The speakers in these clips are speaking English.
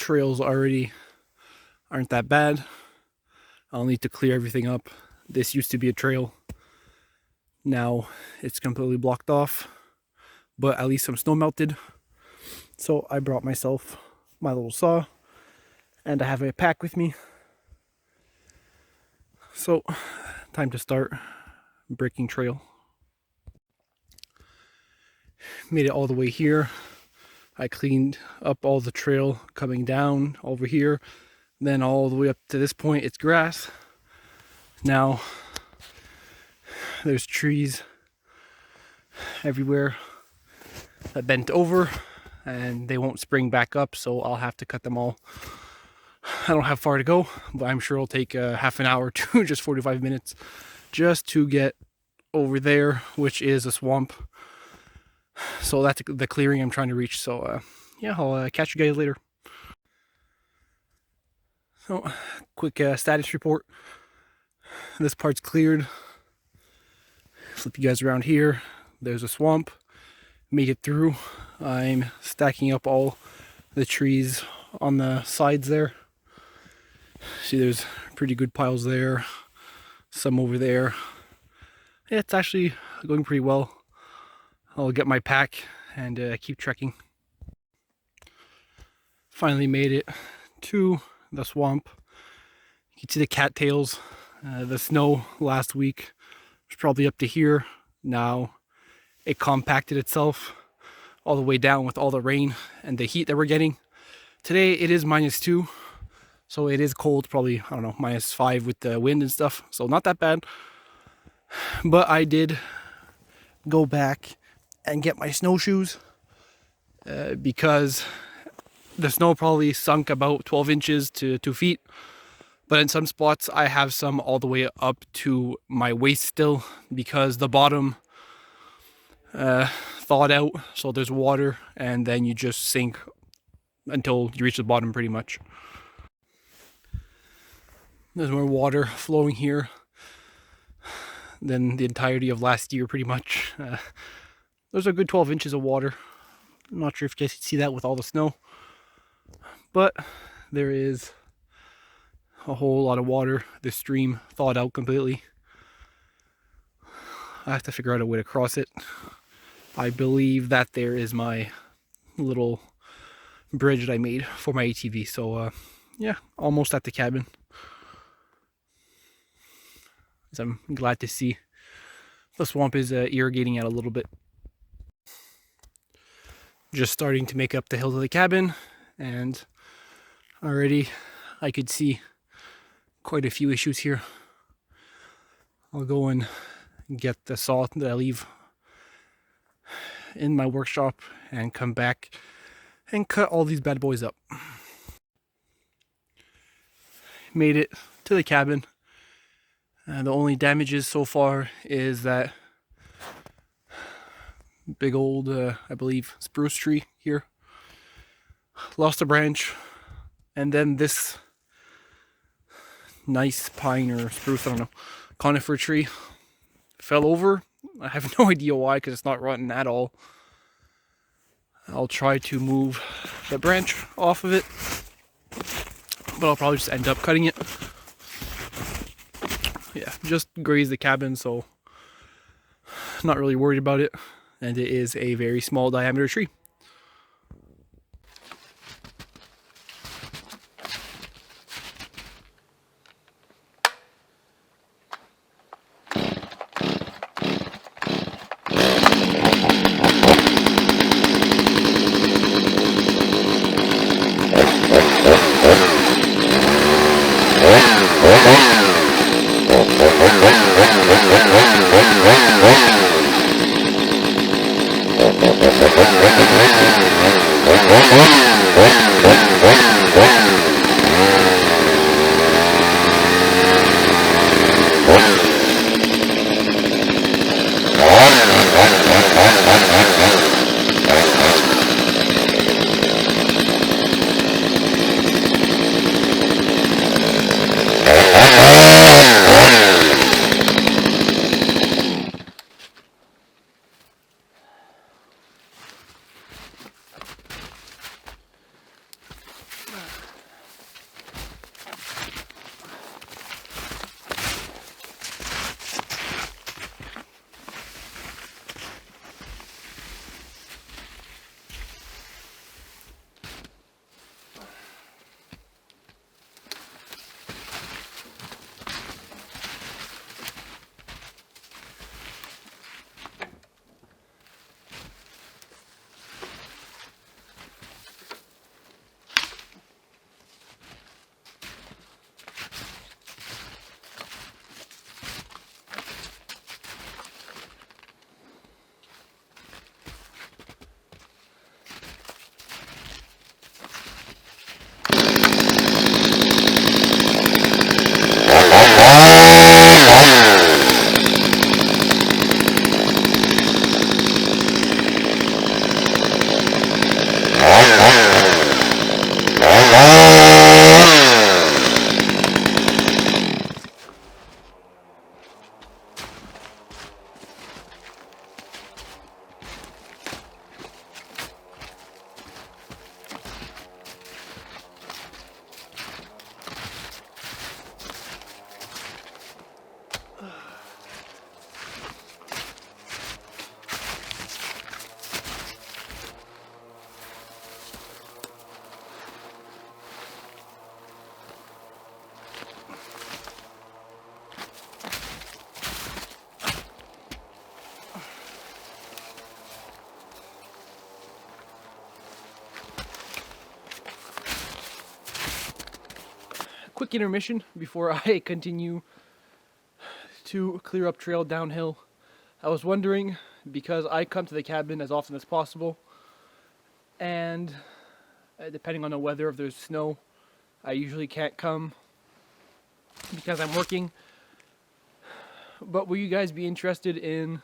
trails already aren't that bad. I'll need to clear everything up. This used to be a trail. Now it's completely blocked off, but at least some snow melted. So I brought myself my little saw, and I have a pack with me. So time to start breaking trail. Made it all the way here. I cleaned up all the trail coming down over here. Then all the way up to this point, it's grass. Now there's trees everywhere that bent over, and they won't spring back up, so I'll have to cut them all. I don't have far to go, but I'm sure it'll take half an hour to just 45 minutes just to get over there, which is a swamp. So that's the clearing I'm trying to reach. So yeah, I'll catch you guys later. So quick status report. This part's cleared. Flip you guys around here. There's a swamp. Made it through. I'm stacking up all the trees on the sides there. See, there's pretty good piles there. Some over there. Yeah, it's actually going pretty well. I'll get my pack and keep trekking. Finally made it to the swamp. You can see the cattails. The snow last week was probably up to here. Now it compacted itself all the way down with all the rain and the heat that we're getting. Today it is -2, so it is cold, probably, I don't know, -5 with the wind and stuff, so not that bad. But I did go back and get my snowshoes because the snow probably sunk about 12 inches to 2 feet. But in some spots I have some all the way up to my waist still, because the bottom thawed out, so there's water, and then you just sink until you reach the bottom pretty much. There's more water flowing here than the entirety of last year pretty much. There's a good 12 inches of water. I'm not sure if you guys can see that with all the snow, but there is a whole lot of water. The stream thawed out completely. I have to figure out a way to cross it. I believe that there is my little bridge that I made for my ATV. So yeah, almost at the cabin. So I'm glad to see the swamp is irrigating out a little bit. Just starting to make up the hill to the cabin, and already I could see quite a few issues here. I'll go and get the saw that I leave in my workshop and come back and cut all these bad boys up. Made it to the cabin. The only damages so far is that big old, I believe, spruce tree here. Lost a branch, and then this nice pine or spruce, I don't know, conifer tree fell over. I have no idea why, because it's not rotten at all. I'll try to move the branch off of it, but I'll probably just end up cutting it. Yeah, just grazed the cabin, so not really worried about it. And it is a very small diameter tree. Quick intermission before I continue to clear up trail downhill. I was wondering, because I come to the cabin as often as possible, and depending on the weather, if there's snow, I usually can't come because I'm working. But will you guys be interested in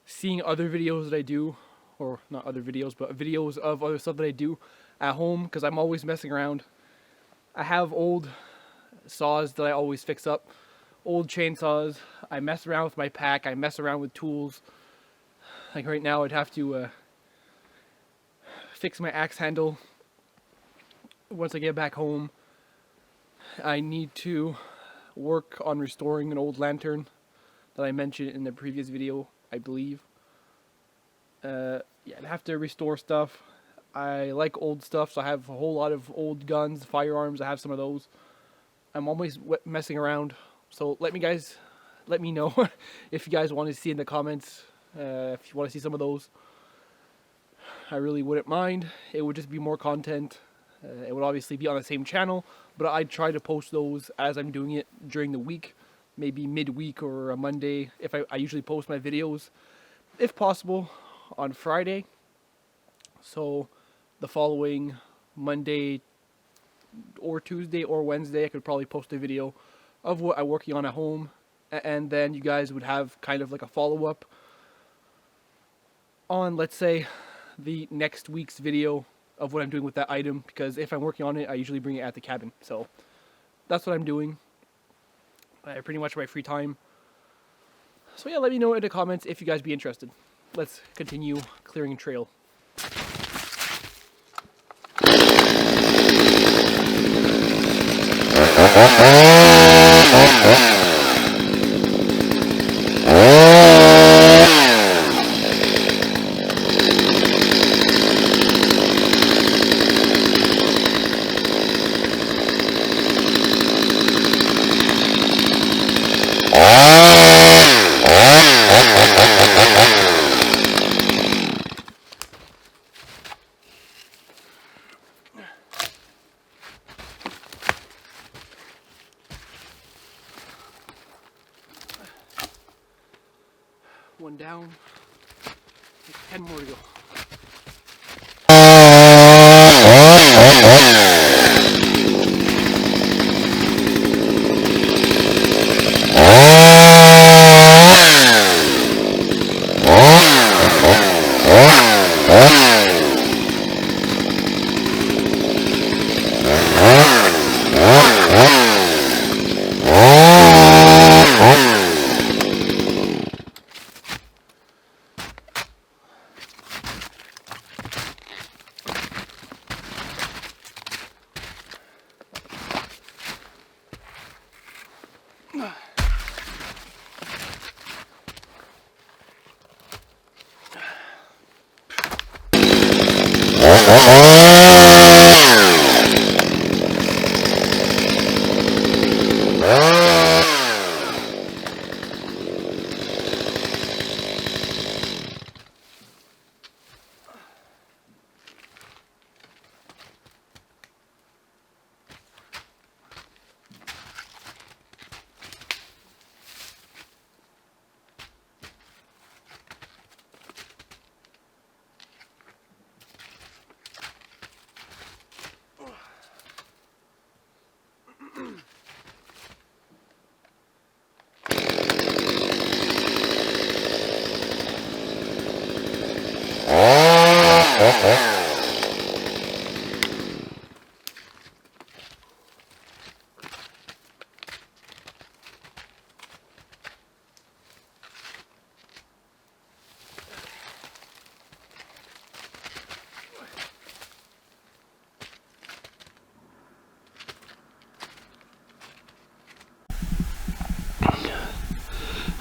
seeing other videos that I do, or not other videos, but videos of other stuff that I do at home? Because I'm always messing around. I have old saws that I always fix up, old chainsaws. I mess around with my pack. I mess around with tools. Like right now, I'd have to fix my axe handle. Once I get back home, I need to work on restoring an old lantern that I mentioned in the previous video, I believe. Yeah, I'd have to restore stuff. I like old stuff, so I have a whole lot of old guns, firearms. I have some of those. I'm always messing around, so let me know if you guys want to see in the comments. If you want to see some of those, I really wouldn't mind. It would just be more content. It would obviously be on the same channel, but I'd try to post those as I'm doing it during the week, maybe midweek or a Monday. If I usually post my videos, if possible, on Friday. So the following Monday or Tuesday or Wednesday, I could probably post a video of what I'm working on at home, and then you guys would have kind of like a follow-up on, let's say, the next week's video of what I'm doing with that item, because if I'm working on it, I usually bring it at the cabin. So that's what I'm doing pretty much my free time. So yeah, let me know in the comments if you guys be interested. Let's continue clearing trail. One down, 10 more to go.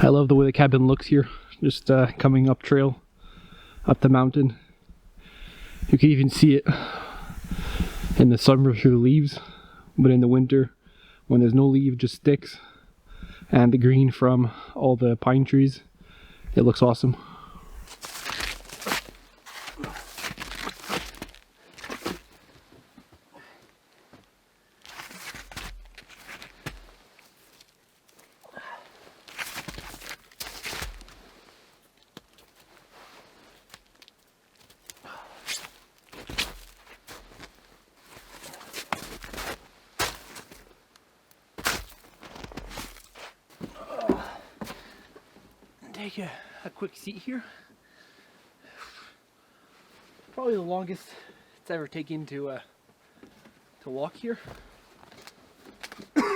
I love the way the cabin looks here, just coming up trail, up the mountain. You can even see it in the summer through the leaves, but in the winter, when there's no leaf, just sticks, and the green from all the pine trees, it looks awesome. Take a quick seat here. Probably the longest it's ever taken to walk here. Man.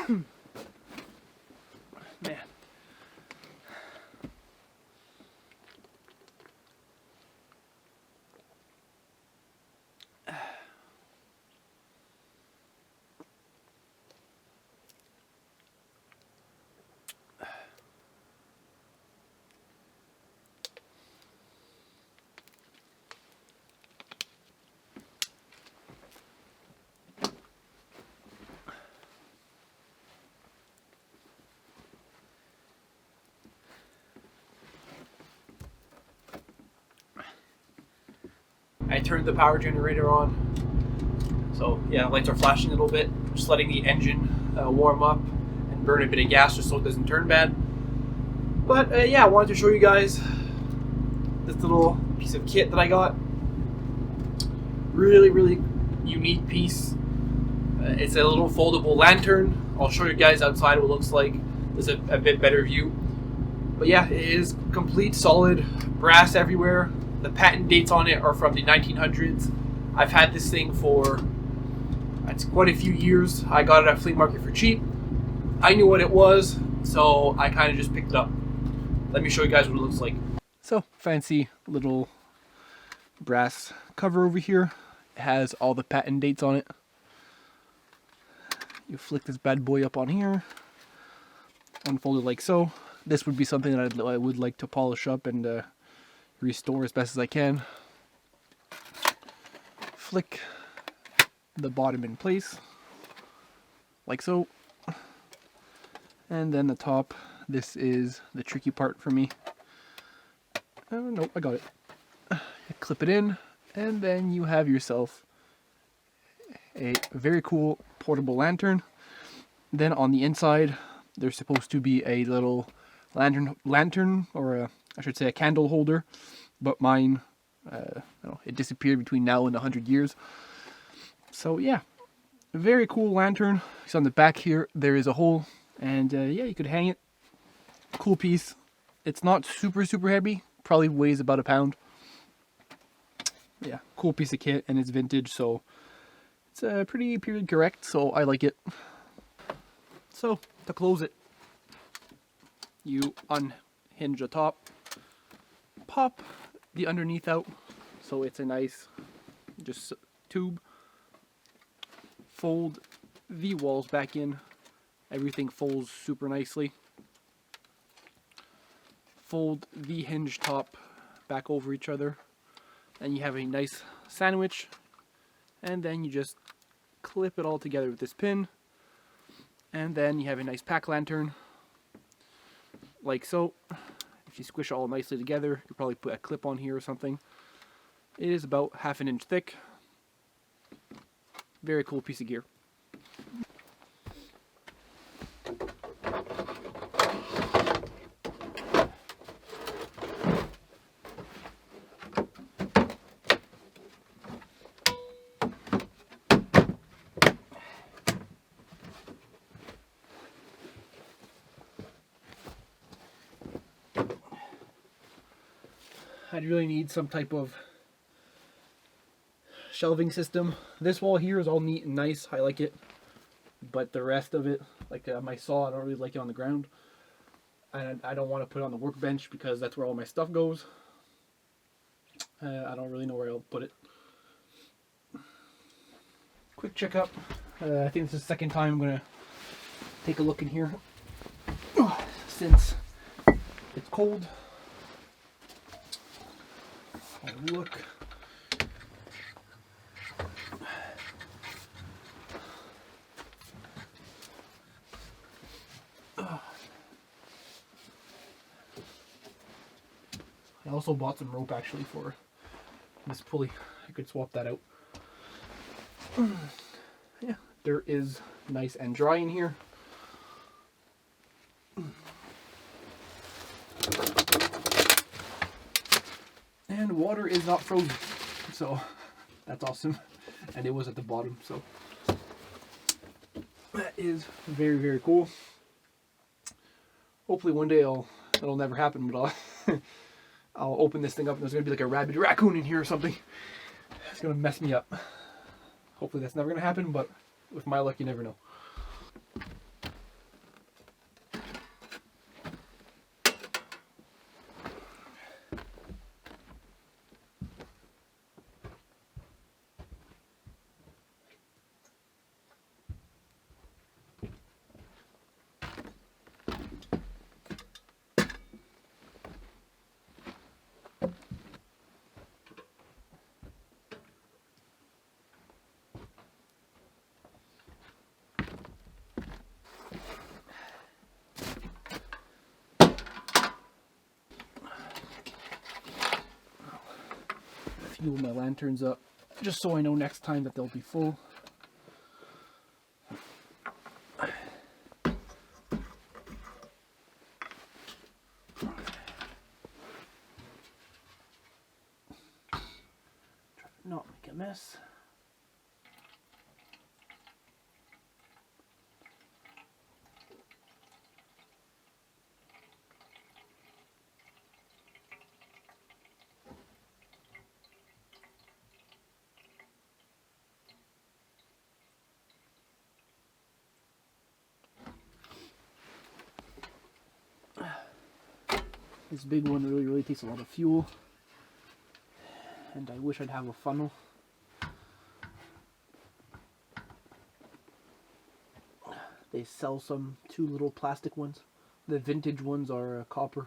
I turned the power generator on, so yeah, lights are flashing a little bit, just letting the engine warm up and burn a bit of gas just so it doesn't turn bad. But yeah, I wanted to show you guys this little piece of kit that I got. Really unique piece. It's a little foldable lantern. I'll show you guys outside what it looks like. There's a bit better view. But yeah, it is complete solid brass everywhere. The patent dates on it are from the 1900s. I've had this thing for it's quite a few years. I got it at a flea market for cheap. I knew what it was, so I kind of just picked it up. Let me show you guys what it looks like. So, fancy little brass cover over here. It has all the patent dates on it. You flick this bad boy up on here, unfold it like so. This would be something that I would like to polish up and restore as best as I can. Flick the bottom in place like so, and then the top. This is the tricky part for me. Nope, I got it. Clip it in, and then you have yourself a very cool portable lantern. Then on the inside there's supposed to be a little lantern or I should say a candle holder, but mine, it disappeared between now and 100 years. So yeah, very cool lantern. So on the back here, there is a hole, and yeah, you could hang it. Cool piece. It's not super heavy, probably weighs about a pound. Yeah, cool piece of kit, and it's vintage, so it's pretty period correct, so I like it. So, to close it, you unhinge the top, pop the underneath out, so it's a nice just tube. Fold the walls back in. Everything folds super nicely. Fold the hinge top back over each other, and you have a nice sandwich. And then you just clip it all together with this pin, and then you have a nice pack lantern like so. If you squish it all nicely together, you could probably put a clip on here or something. It is about 1/2 inch thick. Very cool piece of gear. I'd really need some type of shelving system. This wall here is all neat and nice. I like it. But the rest of it, like my saw, I don't really like it on the ground. And I don't want to put it on the workbench because that's where all my stuff goes. I don't really know where I'll put it. Quick checkup. I think this is the second time I'm going to take a look in here. Since cold. I'll look. I also bought some rope actually for this pulley. I could swap that out. Yeah, dirt is nice and dry in here. And water is not frozen, so that's awesome. And it was at the bottom, so that is very, very cool. Hopefully one day it'll never happen, but I'll open this thing up and there's gonna be like a rabid raccoon in here or something. It's gonna mess me up. Hopefully that's never gonna happen, but with my luck, you never know. Fuel my lanterns up just so I know next time that they'll be full. Try to not make a mess. This big one really takes a lot of fuel, and I wish I'd have a funnel. They sell some 2 little plastic ones. The vintage ones are copper.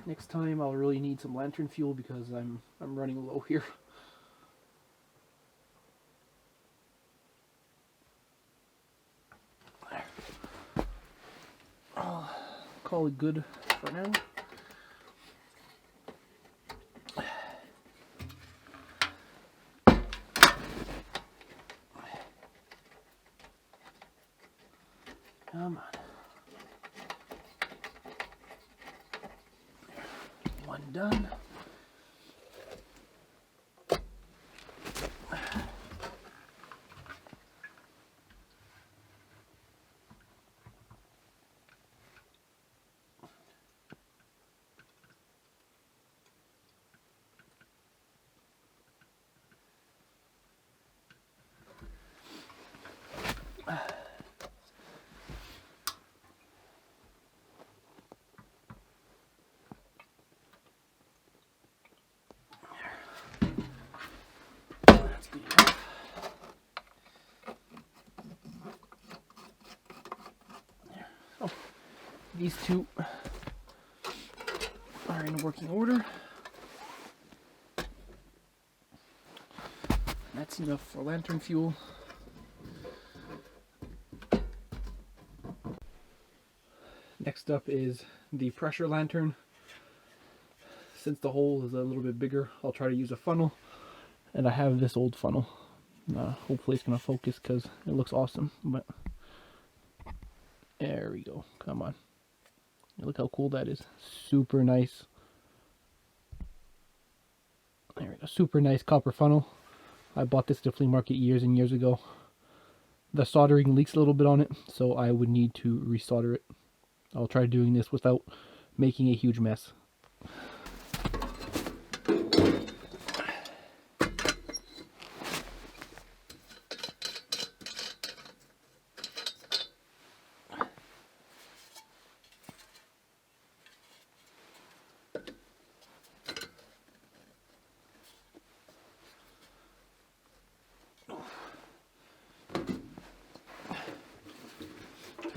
Next time I'll really need some lantern fuel because I'm running low here. I'll call it good for now. Come on. One done. That's good enough. Oh, these two are in working order. That's enough for lantern fuel. Next up is the pressure lantern. Since the hole is a little bit bigger, I'll try to use a funnel. And I have this old funnel. Hopefully it's going to focus because it looks awesome. But there we go. Come on. Look how cool that is. Super nice. There we go. Super nice copper funnel. I bought this at the flea market years and years ago. The soldering leaks a little bit on it, so I would need to resolder it. I'll try doing this without making a huge mess.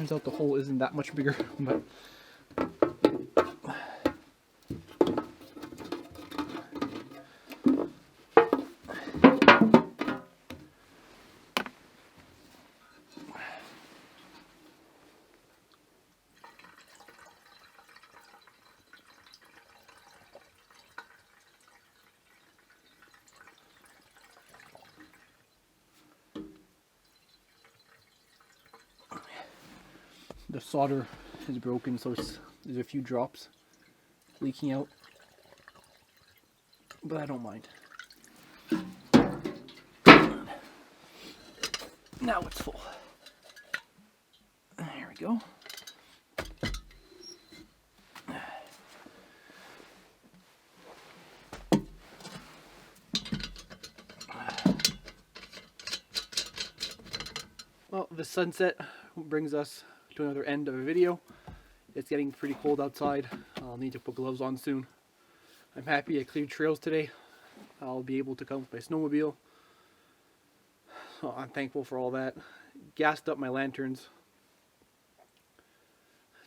Turns out the hole isn't that much bigger, but the solder is broken, so there's a few drops leaking out, but I don't mind. Now it's full. There we go. Well, the sunset brings us to another end of a video. It's getting pretty cold outside. I'll need to put gloves on soon. I'm happy I cleared trails today. I'll be able to come with my snowmobile. So I'm thankful for all that. Gassed up my lanterns.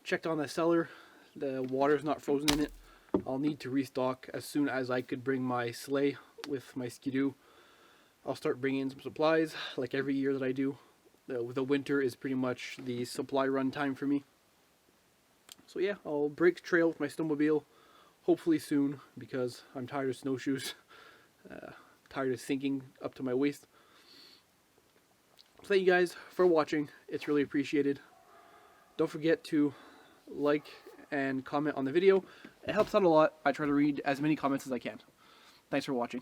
Checked on the cellar. The water's not frozen in it. I'll need to restock as soon as I could bring my sleigh with my skidoo. I'll start bringing in some supplies like every year that I do. The winter is pretty much the supply run time for me. So yeah, I'll break trail with my snowmobile hopefully soon because I'm tired of snowshoes. Tired of sinking up to my waist. Thank you guys for watching. It's really appreciated. Don't forget to like and comment on the video. It helps out a lot. I try to read as many comments as I can. Thanks for watching.